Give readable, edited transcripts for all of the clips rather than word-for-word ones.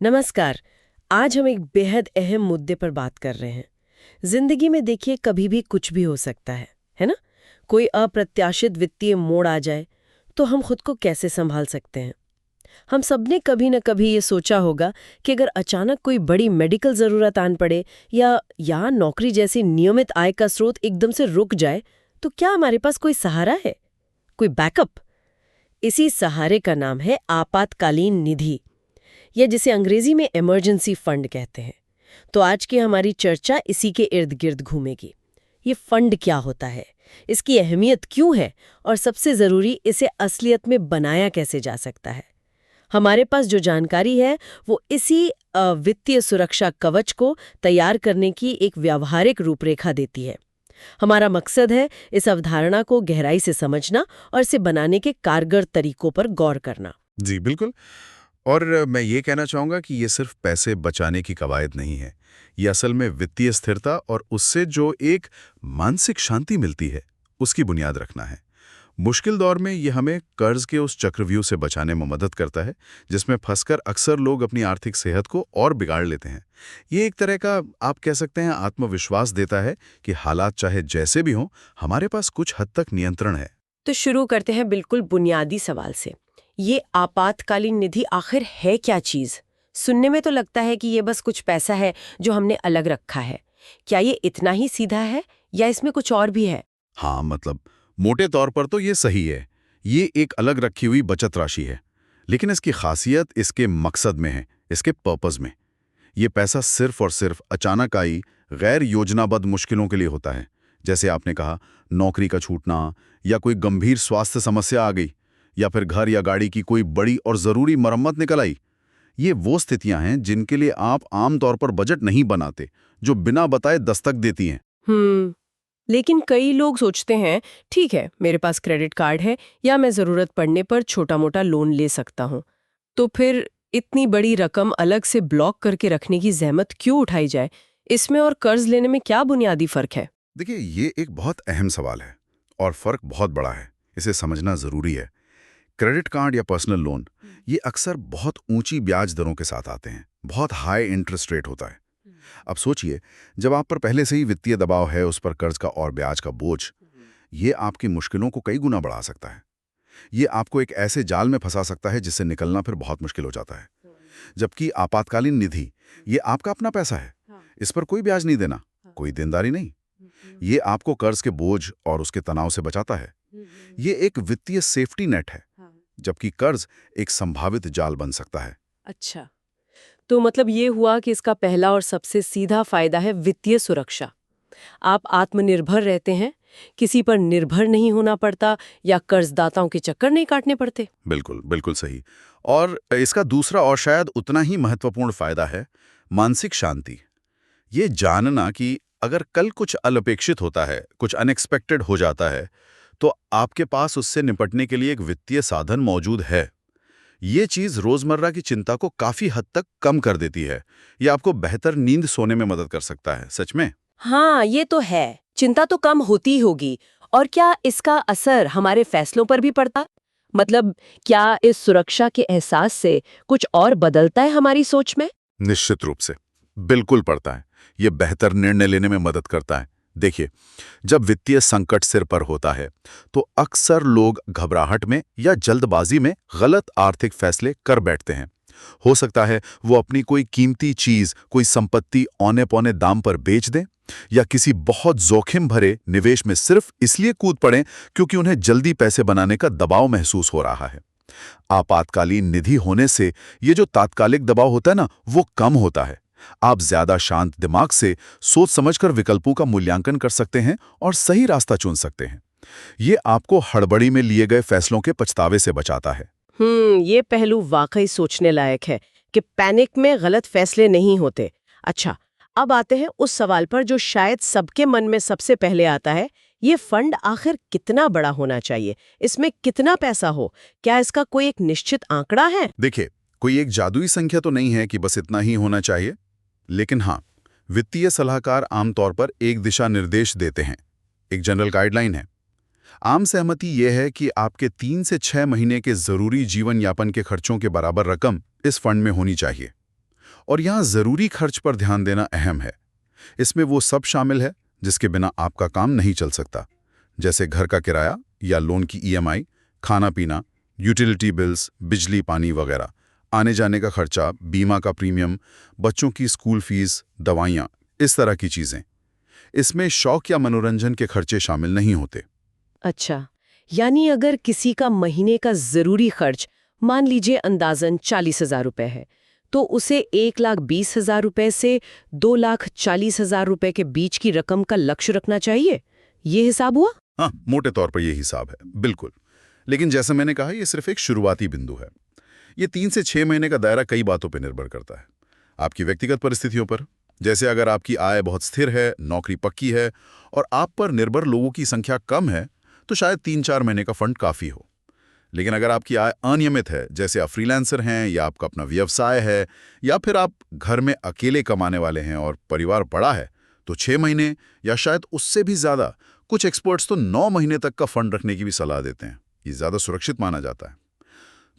नमस्कार। आज हम एक बेहद अहम मुद्दे पर बात कर रहे हैं। जिंदगी में देखिए कभी भी कुछ भी हो सकता है ना? कोई अप्रत्याशित वित्तीय मोड़ आ जाए तो हम खुद को कैसे संभाल सकते हैं? हम सबने कभी न कभी ये सोचा होगा कि अगर अचानक कोई बड़ी मेडिकल जरूरत आन पड़े या नौकरी जैसी नियमित आय का स्रोत एकदम से रुक जाए, तो क्या हमारे पास कोई सहारा है, कोई बैकअप? इसी सहारे का नाम है आपातकालीन निधि, या जिसे अंग्रेजी में इमरजेंसी फंड कहते हैं। तो आज की हमारी चर्चा इसी के इर्द गिर्द घूमेगी। ये फंड क्या होता है, इसकी अहमियत क्यों है, और सबसे जरूरी, इसे असलियत में बनाया कैसे जा सकता है। हमारे पास जो जानकारी है वो इसी वित्तीय सुरक्षा कवच को तैयार करने की एक व्यावहारिक रूपरेखा देती है। हमारा मकसद है इस अवधारणा को गहराई से समझना और इसे बनाने के कारगर तरीकों पर गौर करना। जी बिल्कुल। और मैं ये कहना चाहूँगा कि ये सिर्फ पैसे बचाने की कवायद नहीं है। ये असल में वित्तीय स्थिरता और उससे जो एक मानसिक शांति मिलती है, उसकी बुनियाद रखना है। मुश्किल दौर में ये हमें कर्ज के उस चक्रव्यूह से बचाने में मदद करता है, जिसमें फंसकर अक्सर लोग अपनी आर्थिक सेहत को और बिगाड़ लेते हैं। ये एक तरह का, आप कह सकते हैं, आत्मविश्वास देता है कि हालात चाहे जैसे भी हों, हमारे पास कुछ हद तक नियंत्रण है। तो शुरू करते हैं बिल्कुल बुनियादी सवाल से। ये आपातकालीन निधि आखिर है क्या चीज? सुनने में तो लगता है कि ये बस कुछ पैसा है जो हमने अलग रखा है। क्या ये इतना ही सीधा है या इसमें कुछ और भी है? हाँ, मतलब मोटे तौर पर तो ये सही है। ये एक अलग रखी हुई बचत राशि है। लेकिन इसकी खासियत इसके मकसद में है, इसके पर्पस में। ये पैसा सिर्फ और सिर्फ अचानक आई गैर योजनाबद्ध मुश्किलों के लिए होता है। जैसे आपने कहा, नौकरी का छूटना, या कोई गंभीर स्वास्थ्य समस्या आ गई, या फिर घर या गाड़ी की कोई बड़ी और ज़रूरी मरम्मत निकल आई। ये वो स्थितियां हैं जिनके लिए आप आमतौर पर बजट नहीं बनाते, जो बिना बताए दस्तक देती हैं। हम्म। लेकिन कई लोग सोचते हैं, ठीक है, मेरे पास क्रेडिट कार्ड है या मैं जरूरत पड़ने पर छोटा मोटा लोन ले सकता हूँ। तो फिर इतनी बड़ी रकम अलग से ब्लॉक करके रखने की जहमत क्यों उठाई जाए? इसमें और कर्ज लेने में क्या बुनियादी फर्क है? देखिए, ये एक बहुत अहम सवाल है और फर्क बहुत बड़ा है। इसे समझना ज़रूरी है। क्रेडिट कार्ड या पर्सनल लोन, ये अक्सर बहुत ऊंची ब्याज दरों के साथ आते हैं। बहुत हाई इंटरेस्ट रेट होता है। अब सोचिए, जब आप पर पहले से ही वित्तीय दबाव है, उस पर कर्ज का और ब्याज का बोझ, ये आपकी मुश्किलों को कई गुना बढ़ा सकता है। ये आपको एक ऐसे जाल में फंसा सकता है जिससे निकलना फिर बहुत मुश्किल हो जाता है। जबकि आपातकालीन निधि, ये आपका अपना पैसा है। इस पर कोई ब्याज नहीं देना, कोई देनदारी नहीं। ये आपको कर्ज के बोझ और उसके तनाव से बचाता है। ये एक वित्तीय सेफ्टी नेट है, जबकि कर्ज एक संभावित जाल बन सकता है। अच्छा, तो मतलब ये हुआ कि इसका पहला और सबसे सीधा फायदा है वित्तीय सुरक्षा। आप आत्मनिर्भर रहते हैं, किसी पर निर्भर नहीं होना पड़ता या कर्जदाताओं के चक्कर नहीं काटने पड़ते। बिल्कुल, बिल्कुल सही। और इसका दूसरा और शायद उतना ही महत्वपूर्ण फायदा है मानसिक शांति। ये जानना कि अगर कल कुछ अनपेक्षित होता है, कुछ अनएक्सपेक्टेड हो जाता है, तो आपके पास उससे निपटने के लिए एक वित्तीय साधन मौजूद है। ये चीज़ रोज़मर्रा की चिंता को काफ़ी हद तक कम कर देती है। ये आपको बेहतर नींद सोने में मदद कर सकता है, सच में। हाँ, ये तो है। चिंता तो कम होती होगी। और क्या इसका असर हमारे फैसलों पर भी पड़ता? मतलब, क्या इस सुरक्षा के एहसास से कुछ और बदलता है हमारी सोच में? निश्चित रूप से। बिल्कुल पड़ता है। ये बेहतर निर्णय लेने में मदद करता है। देखिए, जब वित्तीय संकट सिर पर होता है, तो अक्सर लोग घबराहट में या जल्दबाजी में गलत आर्थिक फैसले कर बैठते हैं। हो सकता है वो अपनी कोई कीमती चीज, कोई संपत्ति औने पौने दाम पर बेच दें, या किसी बहुत जोखिम भरे निवेश में सिर्फ इसलिए कूद पड़ें क्योंकि उन्हें जल्दी पैसे बनाने का दबाव महसूस हो रहा है। आपातकालीन निधि होने से ये जो तात्कालिक दबाव होता है ना, वो कम होता है। आप ज्यादा शांत दिमाग से सोच समझकर विकल्पों का मूल्यांकन कर सकते हैं और सही रास्ता चुन सकते हैं। ये आपको हड़बड़ी में लिए गए फैसलों के पछतावे से बचाता है। ये पहलू वाकई सोचने लायक है कि पैनिक में गलत फैसले नहीं होते। अच्छा, अब आते हैं उस सवाल पर जो शायद सबके मन में सबसे पहले आता है। ये फंड आखिर कितना बड़ा होना चाहिए? इसमें कितना पैसा हो? क्या इसका कोई एक निश्चित आंकड़ा है? देखिए, कोई एक जादुई संख्या तो नहीं है कि बस इतना ही होना चाहिए। लेकिन हाँ, वित्तीय सलाहकार आमतौर पर एक दिशा निर्देश देते हैं, एक जनरल गाइडलाइन है। आम सहमति यह है कि आपके 3 से 6 महीने के जरूरी जीवन यापन के खर्चों के बराबर रकम इस फंड में होनी चाहिए। और यहाँ जरूरी खर्च पर ध्यान देना अहम है। इसमें वो सब शामिल है जिसके बिना आपका काम नहीं चल सकता, जैसे घर का किराया या लोन की ईएमआई, खाना पीना, यूटिलिटी बिल्स, बिजली पानी वगैरह, आने जाने का खर्चा, बीमा का प्रीमियम, बच्चों की स्कूल फीस, दवाइयाँ, इस तरह की चीजें। इसमें शौक या मनोरंजन के खर्चे शामिल नहीं होते। अच्छा, यानी अगर किसी का महीने का जरूरी खर्च मान लीजिए अंदाजन 40,000 रुपए है, तो उसे 1,20,000 रुपए से 2,40,000 रुपए के बीच की रकम का लक्ष्य रखना चाहिए। ये हिसाब हुआ? हाँ, मोटे तौर पर ये हिसाब है, बिल्कुल। लेकिन जैसा मैंने कहा, ये सिर्फ एक शुरुआती बिंदु है। ये 3 से 6 महीने का दायरा कई बातों पर निर्भर करता है। आपकी व्यक्तिगत परिस्थितियों पर, जैसे अगर आपकी आय बहुत स्थिर है, नौकरी पक्की है और आप पर निर्भर लोगों की संख्या कम है, तो शायद 3-4 महीने का फंड काफ़ी हो। लेकिन अगर आपकी आय अनियमित है, जैसे आप फ्रीलांसर हैं या आपका अपना व्यवसाय है या फिर आप घर में अकेले कमाने वाले हैं और परिवार बड़ा है, तो 6 महीने या शायद उससे भी ज़्यादा, कुछ एक्सपर्ट्स तो 9 महीने तक का फंड रखने की भी सलाह देते हैं। ये ज़्यादा सुरक्षित माना जाता है।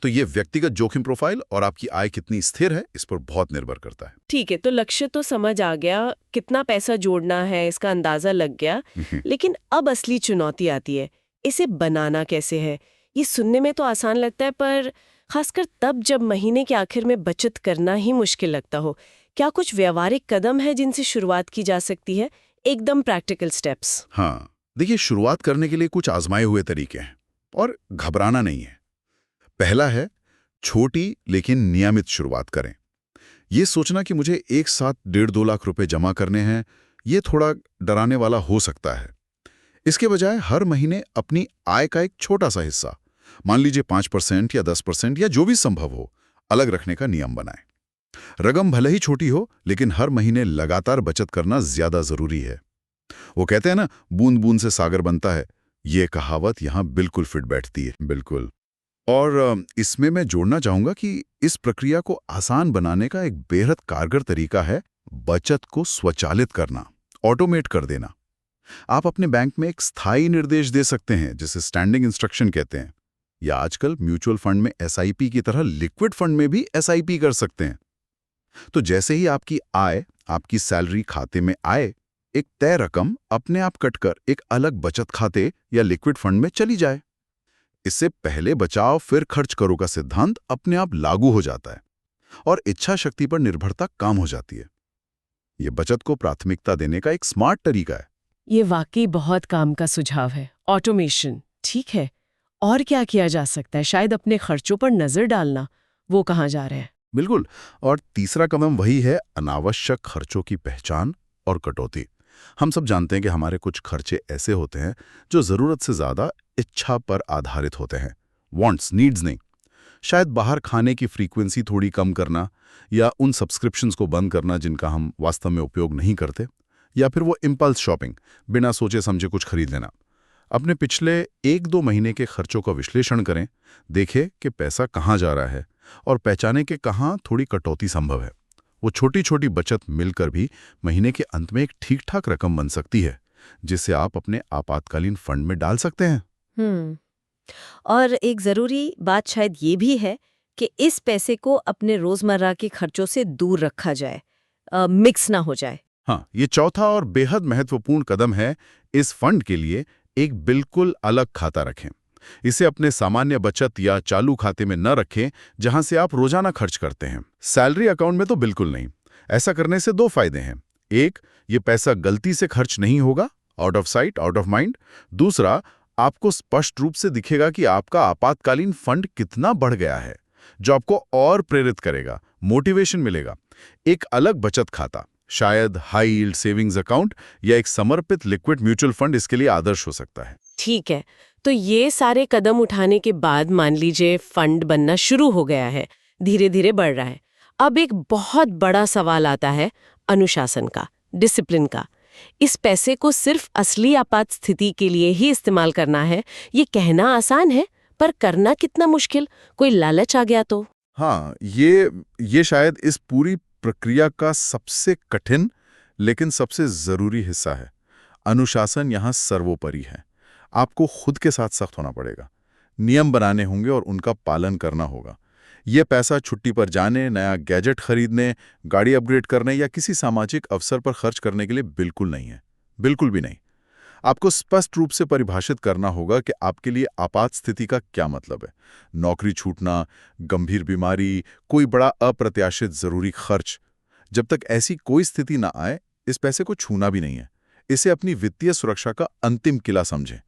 तो ये व्यक्तिगत जोखिम प्रोफाइल और आपकी आय कितनी स्थिर है, इस पर बहुत निर्भर करता है। ठीक है, तो लक्ष्य तो समझ आ गया, कितना पैसा जोड़ना है इसका अंदाजा लग गया। लेकिन अब असली चुनौती आती है, इसे बनाना कैसे है? ये सुनने में तो आसान लगता है, पर खासकर तब जब महीने के आखिर में बचत करना ही मुश्किल लगता हो। क्या कुछ व्यावहारिक कदम है जिनसे शुरुआत की जा सकती है? एकदम प्रैक्टिकल स्टेप्स। हाँ, देखिए, शुरुआत करने के लिए कुछ आजमाए हुए तरीके हैं और घबराना नहीं है। पहला है, छोटी लेकिन नियमित शुरुआत करें। ये सोचना कि मुझे एक साथ 1.5-2 लाख रुपए जमा करने हैं, ये थोड़ा डराने वाला हो सकता है। इसके बजाय हर महीने अपनी आय का एक छोटा सा हिस्सा, मान लीजिए 5% या 10% या जो भी संभव हो, अलग रखने का नियम बनाएं। रकम भले ही छोटी हो, लेकिन हर महीने लगातार बचत करना ज्यादा जरूरी है। वो कहते हैं ना, बूंद बूंद से सागर बनता है। ये कहावत यहाँ बिल्कुल फिट बैठती है। बिल्कुल। और इसमें मैं जोड़ना चाहूंगा कि इस प्रक्रिया को आसान बनाने का एक बेहद कारगर तरीका है बचत को स्वचालित करना, ऑटोमेट कर देना। आप अपने बैंक में एक स्थायी निर्देश दे सकते हैं, जिसे स्टैंडिंग इंस्ट्रक्शन कहते हैं, या आजकल म्यूचुअल फंड में एसआईपी की तरह लिक्विड फंड में भी एसआईपी कर सकते हैं। तो जैसे ही आपकी आय, आपकी सैलरी खाते में आए, एक तय रकम अपने आप कटकर एक अलग बचत खाते या लिक्विड फंड में चली जाए। इससे पहले बचाओ फिर खर्च करो का सिद्धांत अपने आप लागू हो जाता है और इच्छा शक्ति पर निर्भरता कम हो जाती है। यह बचत को प्राथमिकता देने का एक स्मार्ट तरीका है। ये वाकई बहुत काम का सुझाव है, ऑटोमेशन। ठीक है, और क्या किया जा सकता है? शायद अपने खर्चों पर नजर डालना। वो कहाँ जा रहे हैं? बिल्कुल। और तीसरा कदम वही है, अनावश्यक खर्चों की पहचान और कटौती। हम सब जानते हैं कि हमारे कुछ खर्चे ऐसे होते हैं जो जरूरत से ज्यादा इच्छा पर आधारित होते हैं, वांट्स, नीड्स नहीं। शायद बाहर खाने की फ्रीक्वेंसी थोड़ी कम करना, या उन सब्सक्रिप्शंस को बंद करना जिनका हम वास्तव में उपयोग नहीं करते, या फिर वो इम्पल्स शॉपिंग, बिना सोचे समझे कुछ खरीद लेना। अपने पिछले 1-2 महीने के खर्चों का विश्लेषण करें, देखें कि पैसा कहाँ जा रहा है और पहचानें कि कहाँ थोड़ी कटौती संभव है। वो छोटी छोटी बचत मिलकर भी महीने के अंत में एक ठीक-ठाक रकम बन सकती है, जिसे आप अपने आपातकालीन फंड में डाल सकते हैं। और एक ज़रूरी बात शायद ये भी है कि इस पैसे को अपने रोज़मर्रा के खर्चों से दूर रखा जाए, मिक्स ना हो जाए। हाँ, ये चौथा और बेहद महत्वपूर्ण कदम है। इस फंड के लिए एक बिल्कुल अलग खाता रखें। इसे अपने सामान्य बचत या चालू खाते में न रखें, जहां से आप रोजाना खर्च करते हैं। सैलरी अकाउंट में तो बिल्कुल नहीं। ऐसा करने से 2 फायदे हैं। एक, ये पैसा गलती से खर्च नहीं होगा, out of sight out of mind. दूसरा, आपको स्पष्ट रूप से दिखेगा कि आपका आपातकालीन फंड कितना बढ़ गया है, जो आपको और प्रेरित करेगा, मोटिवेशन मिलेगा। एक अलग बचत खाता, शायद हाई यील्ड सेविंग्स अकाउंट या एक समर्पित लिक्विड म्यूचुअल फंड इसके लिए आदर्श हो सकता है। ठीक है, तो ये सारे कदम उठाने के बाद मान लीजिए फंड बनना शुरू हो गया है, धीरे धीरे बढ़ रहा है। अब एक बहुत बड़ा सवाल आता है अनुशासन का, डिसिप्लिन का। इस पैसे को सिर्फ असली आपात स्थिति के लिए ही इस्तेमाल करना है, ये कहना आसान है, पर करना कितना मुश्किल। कोई लालच आ गया तो? हाँ, ये शायद इस पूरी प्रक्रिया का सबसे कठिन लेकिन सबसे जरूरी हिस्सा है। अनुशासन यहाँ सर्वोपरि है। आपको खुद के साथ सख्त होना पड़ेगा, नियम बनाने होंगे और उनका पालन करना होगा। ये पैसा छुट्टी पर जाने, नया गैजेट खरीदने, गाड़ी अपग्रेड करने या किसी सामाजिक अवसर पर खर्च करने के लिए बिल्कुल नहीं है। बिल्कुल भी नहीं। आपको स्पष्ट रूप से परिभाषित करना होगा कि आपके लिए आपात स्थिति का क्या मतलब है। नौकरी छूटना, गंभीर बीमारी, कोई बड़ा अप्रत्याशित जरूरी खर्च। जब तक ऐसी कोई स्थिति ना आए, इस पैसे को छूना भी नहीं है। इसे अपनी वित्तीय सुरक्षा का अंतिम किला समझें।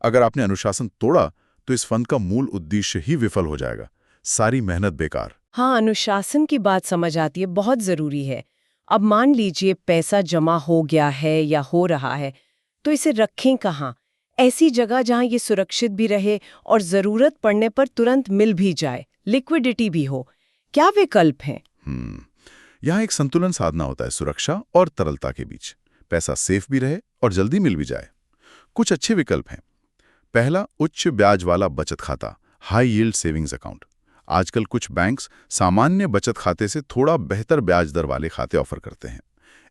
अगर आपने अनुशासन तोड़ा तो इस फंड का मूल उद्देश्य ही विफल हो जाएगा। सारी मेहनत बेकार। हाँ, अनुशासन की बात समझ आती है, बहुत जरूरी है। अब मान लीजिए पैसा जमा हो गया है या हो रहा है, तो इसे रखें कहाँ? ऐसी जगह जहां ये सुरक्षित भी रहे और जरूरत पड़ने पर तुरंत मिल भी जाए, लिक्विडिटी भी हो। क्या विकल्प हैं? यहाँ एक संतुलन साधना होता है सुरक्षा और तरलता के बीच। पैसा सेफ भी रहे और जल्दी मिल भी जाए। कुछ अच्छे विकल्प हैं। पहला, उच्च ब्याज वाला बचत खाता, हाई यील्ड सेविंग्स अकाउंट। आजकल कुछ बैंक्स सामान्य बचत खाते से थोड़ा बेहतर ब्याज दर वाले खाते ऑफर करते हैं।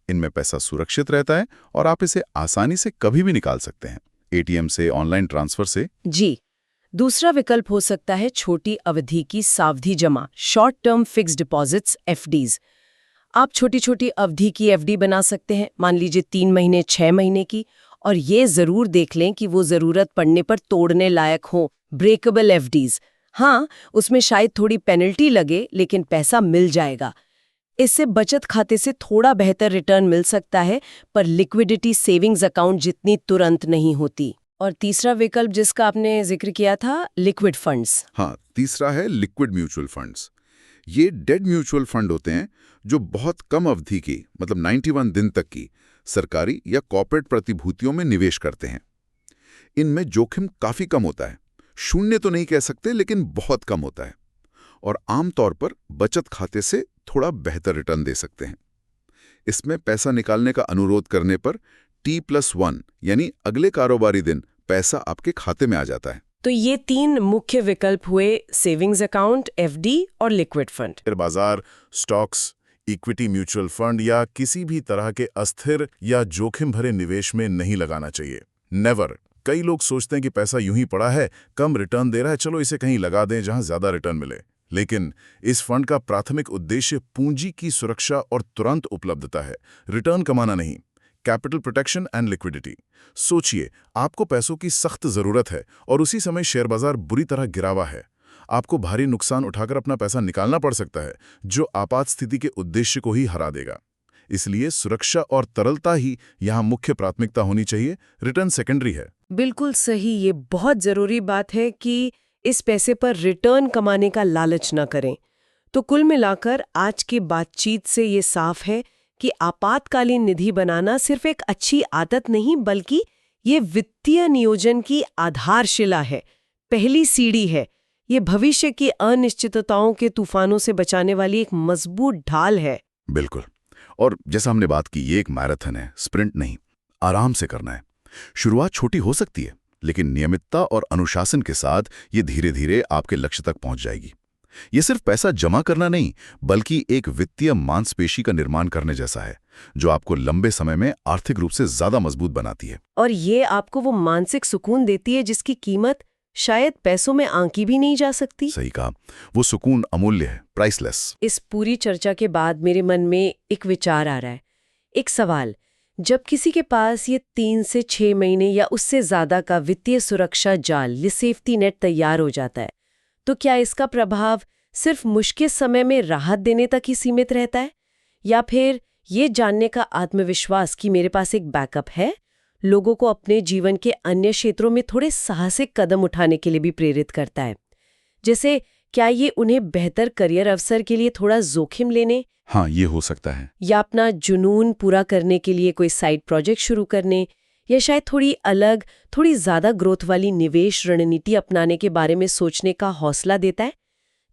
इनमें पैसा सुरक्षित रहता है और आप इसे आसानी से कभी भी निकाल सकते हैं, एटीएम से, ऑनलाइन ट्रांसफर से। जी। दूसरा विकल्प हो सकता है छोटी अवधि की सावधि जमा, short term fixed deposits, FDs. आप छोटी छोटी अवधि की एफडी बना सकते हैं, मान लीजिए 3 महीने, 6 महीने की, और ये जरूर देख लें कि वो जरूरत पड़ने पर तोड़ने लायक हो, ब्रेकेबल एफडीज। हाँ, उसमें शायद थोड़ी पेनल्टी लगे, लेकिन पैसा मिल जाएगा। इससे बचत खाते से थोड़ा बेहतर रिटर्न मिल सकता है, पर लिक्विडिटी सेविंग्स अकाउंट जितनी तुरंत नहीं होती। और तीसरा विकल्प जिसका आपने जिक्र किया था, लिक्विड फंड्स। हाँ, तीसरा है लिक्विड म्यूचुअल फंड्स। ये डेड म्यूचुअल फंड होते हैं जो बहुत कम अवधि की, मतलब 91 दिन तक की, सरकारी या कॉर्पोरेट प्रतिभूतियों में निवेश करते हैं। इनमें जोखिम काफी कम होता है, शून्य तो नहीं कह सकते, लेकिन बहुत कम होता है, और आमतौर पर बचत खाते से थोड़ा बेहतर रिटर्न दे सकते हैं। इसमें पैसा निकालने का अनुरोध करने पर T+1 यानी अगले कारोबारी दिन पैसा आपके खाते में आ जाता है। तो ये 3 मुख्य विकल्प हुए, सेविंग्स अकाउंट, एफडी और लिक्विड फंड। शेयर बाजार, स्टॉक्स, इक्विटी म्यूचुअल फंड या किसी भी तरह के अस्थिर या जोखिम भरे निवेश में नहीं लगाना चाहिए। नेवर। कई लोग सोचते हैं कि पैसा यूं ही पड़ा है, कम रिटर्न दे रहा है, चलो इसे कहीं लगा दें जहां ज्यादा रिटर्न मिले। लेकिन इस फंड का प्राथमिक उद्देश्य पूंजी की सुरक्षा और तुरंत उपलब्धता है, रिटर्न कमाना नहीं। Capital protection and liquidity. सोचिए, आपको पैसों की सख्त जरूरत है और उसी समय शेयर बाजार बुरी तरह गिरा हुआ है। आपको भारी नुकसान उठाकर अपना पैसा निकालना पड़ सकता है, जो आपात स्थिति के उद्देश्य को ही हरा देगा। इसलिए सुरक्षा और तरलता ही यहाँ मुख्य प्राथमिकता होनी चाहिए, रिटर्न सेकेंडरी है। बिल्कुल सही। ये बहुत जरूरी बात है कि इस पैसे पर रिटर्न कमाने का लालच न करें। तो कुल मिलाकर आज की बातचीत से ये साफ है कि आपातकालीन निधि बनाना सिर्फ एक अच्छी आदत नहीं, बल्कि ये वित्तीय नियोजन की आधारशिला है, पहली सीढ़ी है। ये भविष्य की अनिश्चितताओं के तूफानों से बचाने वाली एक मजबूत ढाल है। बिल्कुल। और जैसा हमने बात की, ये एक मैराथन है, स्प्रिंट नहीं। आराम से करना है। शुरुआत छोटी हो सकती है, लेकिन नियमितता और अनुशासन के साथ ये धीरे धीरे आपके लक्ष्य तक पहुंच जाएगी। ये सिर्फ पैसा जमा करना नहीं, बल्कि एक वित्तीय मांसपेशी का निर्माण करने जैसा है, जो आपको लंबे समय में आर्थिक रूप से ज्यादा मजबूत बनाती है। और ये आपको वो मानसिक सुकून देती है जिसकी कीमत शायद पैसों में आंकी भी नहीं जा सकती। सही कहा, वो सुकून अमूल्य है, प्राइसलेस। इस पूरी चर्चा के बाद मेरे मन में एक विचार आ रहा है, एक सवाल। जब किसी के पास ये 3 से 6 महीने या उससे ज्यादा का वित्तीय सुरक्षा जाल, ये सेफ्टी नेट तैयार हो जाता है, तो क्या इसका प्रभाव सिर्फ मुश्किल समय में राहत देने तक ही सीमित रहता है, या फिर ये जानने का आत्मविश्वास कि मेरे पास एक बैकअप है, लोगों को अपने जीवन के अन्य क्षेत्रों में थोड़े साहसिक कदम उठाने के लिए भी प्रेरित करता है? जैसे क्या ये उन्हें बेहतर करियर अवसर के लिए थोड़ा जोखिम लेने, हाँ, ये हो सकता है, या अपना जुनून पूरा करने के लिए कोई साइड प्रोजेक्ट शुरू करने, या शायद थोड़ी अलग, थोड़ी ज्यादा ग्रोथ वाली निवेश रणनीति अपनाने के बारे में सोचने का हौसला देता है?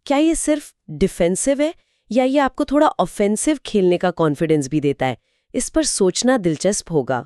क्या ये सिर्फ डिफेंसिव है, या ये आपको थोड़ा ऑफेंसिव खेलने का कॉन्फिडेंस भी देता है? इस पर सोचना दिलचस्प होगा।